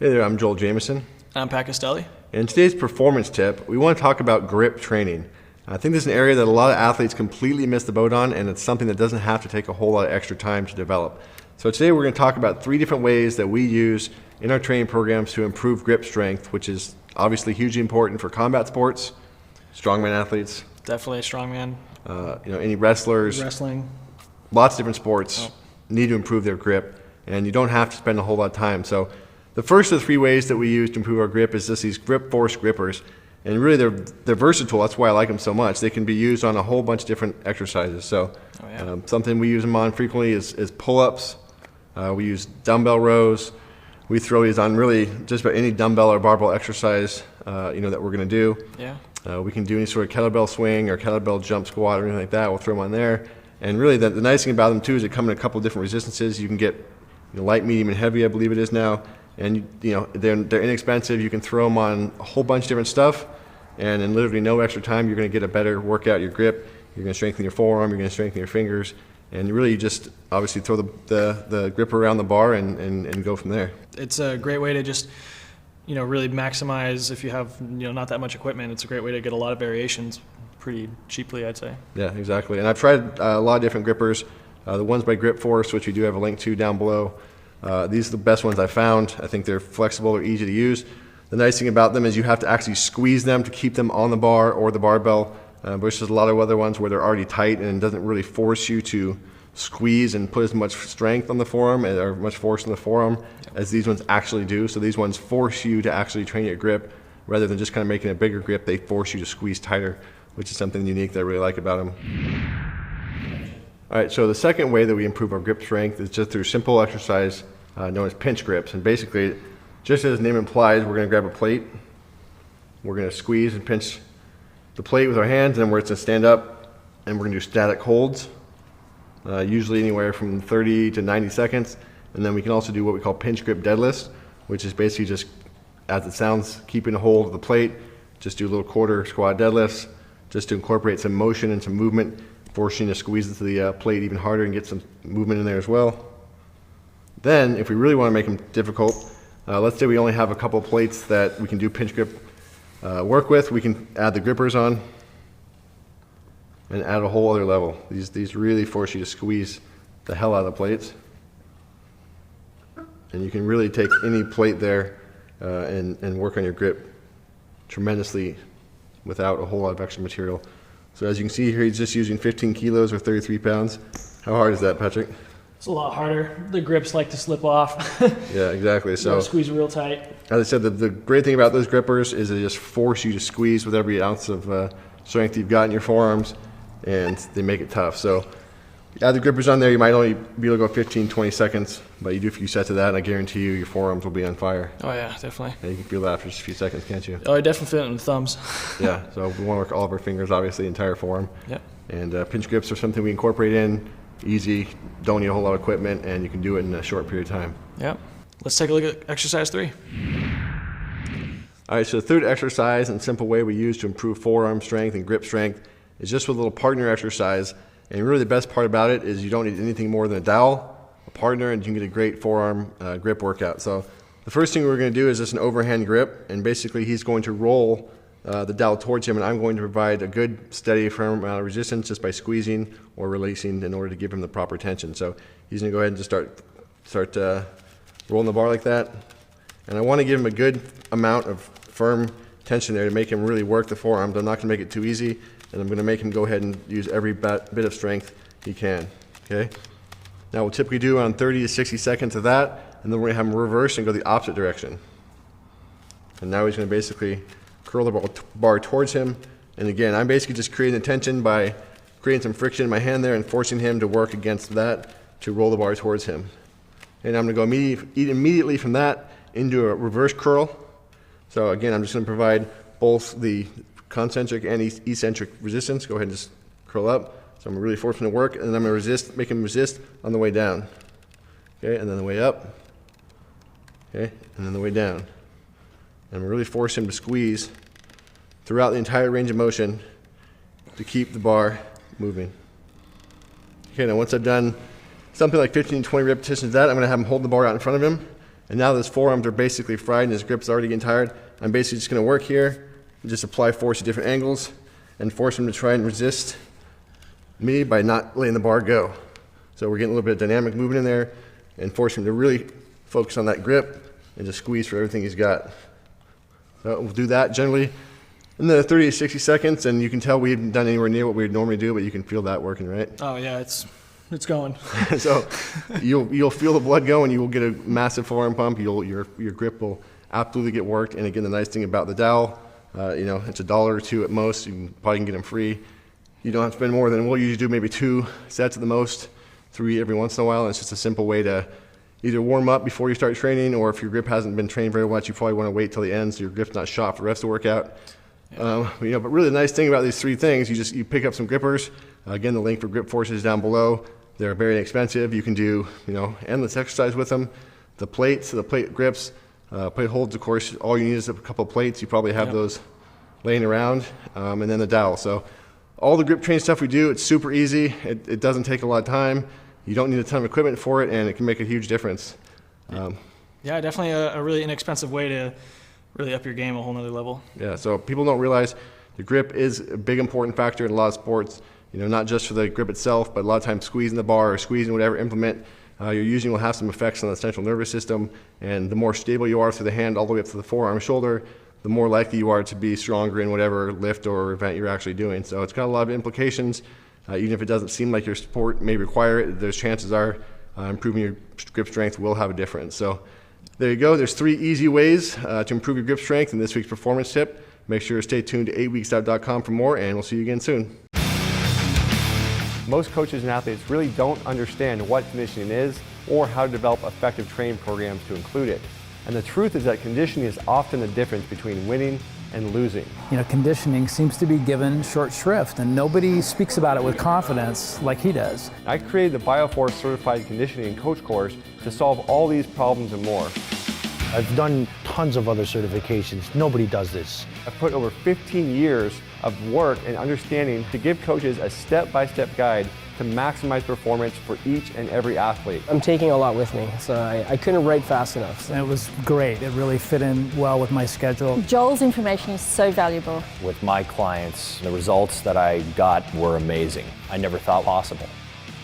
Hey there, I'm Joel Jamieson. I'm Pat Castelli. In today's performance tip, we want to talk about grip training. I think this is an area that a lot of athletes completely miss the boat on, and it's something that doesn't have to take a whole lot of extra time to develop. So today we're going to talk about 3 different ways that we use in our training programs to improve grip strength, which is obviously hugely important for combat sports, strongman athletes. Definitely a strongman. Any wrestlers, Wrestling. lots of different sports need to improve their grip, and you don't have to spend a whole lot of time. So the first of the 3 ways that we use to improve our grip is just these grip force grippers. And really they're versatile. That's why I like them so much. They can be used on a whole bunch of different exercises. So something we use them on frequently is pull-ups. We use dumbbell rows. We throw these on really just about any dumbbell or barbell exercise that we're going to do. Yeah. We can do any sort of kettlebell swing or kettlebell jump squat or anything like that. We'll throw them on there. And really the nice thing about them too is they come in a couple different resistances. You can get light, medium, and heavy, I believe it is now. And they're inexpensive. You can throw them on a whole bunch of different stuff, and in literally no extra time, you're going to get a better workout of your grip. You're going to strengthen your forearm. You're going to strengthen your fingers, and you really just obviously throw the gripper around the bar and go from there. It's a great way to just really maximize if you have not that much equipment. It's a great way to get a lot of variations pretty cheaply, I'd say. Yeah, exactly. And I've tried a lot of different grippers. The ones by Grip Force, which we do have a link to down below. These are the best ones I found. I think they're flexible, they're easy to use. The nice thing about them is you have to actually squeeze them to keep them on the bar or the barbell, versus a lot of other ones where they're already tight and it doesn't really force you to squeeze and put as much strength on the forearm or much force on the forearm as these ones actually do. So these ones force you to actually train your grip rather than just kind of making a bigger grip. They force you to squeeze tighter, which is something unique that I really like about them. All right, so the second way that we improve our grip strength is just through simple exercise known as pinch grips. And basically, just as the name implies, we're going to grab a plate. We're going to squeeze and pinch the plate with our hands, and then we're going to stand up, and we're going to do static holds, usually anywhere from 30 to 90 seconds. And then we can also do what we call pinch grip deadlifts, which is basically just, as it sounds, keeping a hold of the plate. Just do little quarter squat deadlifts, just to incorporate some motion and some movement, forcing you to squeeze into the plate even harder and get some movement in there as well. Then, if we really want to make them difficult, let's say we only have a couple plates that we can do pinch grip work with. We can add the grippers on and add a whole other level. These really force you to squeeze the hell out of the plates. And you can really take any plate there and work on your grip tremendously without a whole lot of extra material. So as you can see here, he's just using 15 kilos or 33 pounds. How hard is that, Patrick? It's a lot harder. The grips like to slip off. Yeah, exactly. So squeeze real tight. As I said, the great thing about those grippers is they just force you to squeeze with every ounce of strength you've got in your forearms, and they make it tough. So you add the grippers on there, you might only be able to go 15, 20 seconds, but you do a few sets of that, and I guarantee you your forearms will be on fire. Oh yeah, definitely. And you can feel that after just a few seconds, can't you? Oh, I definitely feel it in the thumbs. Yeah, so we want to work all of our fingers, obviously, the entire forearm. Yep. And pinch grips are something we incorporate in. Easy, don't need a whole lot of equipment, and you can do it in a short period of time. Yep. Let's take a look at exercise 3. All right, so the third exercise and simple way we use to improve forearm strength and grip strength is just with a little partner exercise. And really the best part about it is you don't need anything more than a dowel, a partner, and you can get a great forearm grip workout. So the first thing we're going to do is just an overhand grip, and basically he's going to roll the dowel towards him, and I'm going to provide a good, steady, firm amount of resistance just by squeezing or releasing in order to give him the proper tension. So he's going to go ahead and just start rolling the bar like that. And I want to give him a good amount of firm tension there to make him really work the forearms. I'm not going to make it too easy, and I'm going to make him go ahead and use every bit of strength he can. Okay? Now we'll typically do around 30 to 60 seconds of that, and then we're going to have him reverse and go the opposite direction. And now he's going to basically curl the bar towards him. And again, I'm basically just creating the tension by creating some friction in my hand there and forcing him to work against that to roll the bar towards him. And I'm going to go immediately from that into a reverse curl. So again, I'm just going to provide both the concentric and eccentric resistance. Go ahead and just curl up. So I'm really forcing him to work, and then I'm going to make him resist on the way down. Okay, and then the way up. Okay, and then the way down. And really force him to squeeze throughout the entire range of motion to keep the bar moving. Okay, now once I've done something like 15 to 20 repetitions of that, I'm going to have him hold the bar out in front of him, And now that his forearms are basically fried and his grip's already getting tired, I'm basically just going to work here and just apply force at different angles and force him to try and resist me by not letting the bar go. So we're getting a little bit of dynamic movement in there and force him to really focus on that grip and just squeeze for everything he's got. So we'll do that generally in the 30 to 60 seconds, and you can tell we haven't done anywhere near what we would normally do, but you can feel that working, right? Oh yeah, it's going. So you'll feel the blood go, and you will get a massive forearm pump. Your grip will absolutely get worked. And again, the nice thing about the dowel, it's $1 or $2 at most. You probably can get them free. You don't have to spend more than, we'll usually do maybe 2 sets at the most, 3 every once in a while. And it's just a simple way to either warm up before you start training, or if your grip hasn't been trained very much, you probably want to wait till the end so your grip's not shot for the rest of the workout. Yeah. But really the nice thing about these 3 things, you pick up some grippers. Again, the link for Grip Force is down below. They're very inexpensive. You can do, endless exercise with them. The plates, the plate grips, plate holds, of course, all you need is a couple of plates. You probably have those laying around, and then the dowel. So all the grip training stuff we do, it's super easy. It doesn't take a lot of time. You don't need a ton of equipment for it, and it can make a huge difference. Yeah, definitely a really inexpensive way to really up your game a whole nother level. Yeah, so people don't realize the grip is a big important factor in a lot of sports. Not just for the grip itself, but a lot of times squeezing the bar or squeezing whatever implement you're using will have some effects on the central nervous system. And the more stable you are through the hand all the way up to the forearm, shoulder, the more likely you are to be stronger in whatever lift or event you're actually doing. So it's got a lot of implications. Even if it doesn't seem like your sport may require it, there's chances are improving your grip strength will have a difference. So there you go. There's 3 easy ways to improve your grip strength in this week's performance tip. Make sure to stay tuned to 8weeksout.com for more, and we'll see you again soon. Most coaches and athletes really don't understand what conditioning is or how to develop effective training programs to include it. And the truth is that conditioning is often the difference between winning and losing. Conditioning seems to be given short shrift, and nobody speaks about it with confidence like he does. I created the BioForce Certified Conditioning Coach course to solve all these problems and more. I've done tons of other certifications. Nobody does this. I've put over 15 years of work and understanding to give coaches a step-by-step guide to maximize performance for each and every athlete. I'm taking a lot with me, so I couldn't write fast enough. And it was great. It really fit in well with my schedule. Joel's information is so valuable. With my clients, the results that I got were amazing. I never thought possible.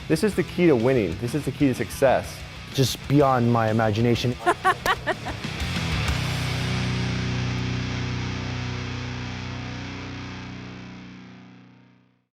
This is the key to winning. This is the key to success. Just beyond my imagination.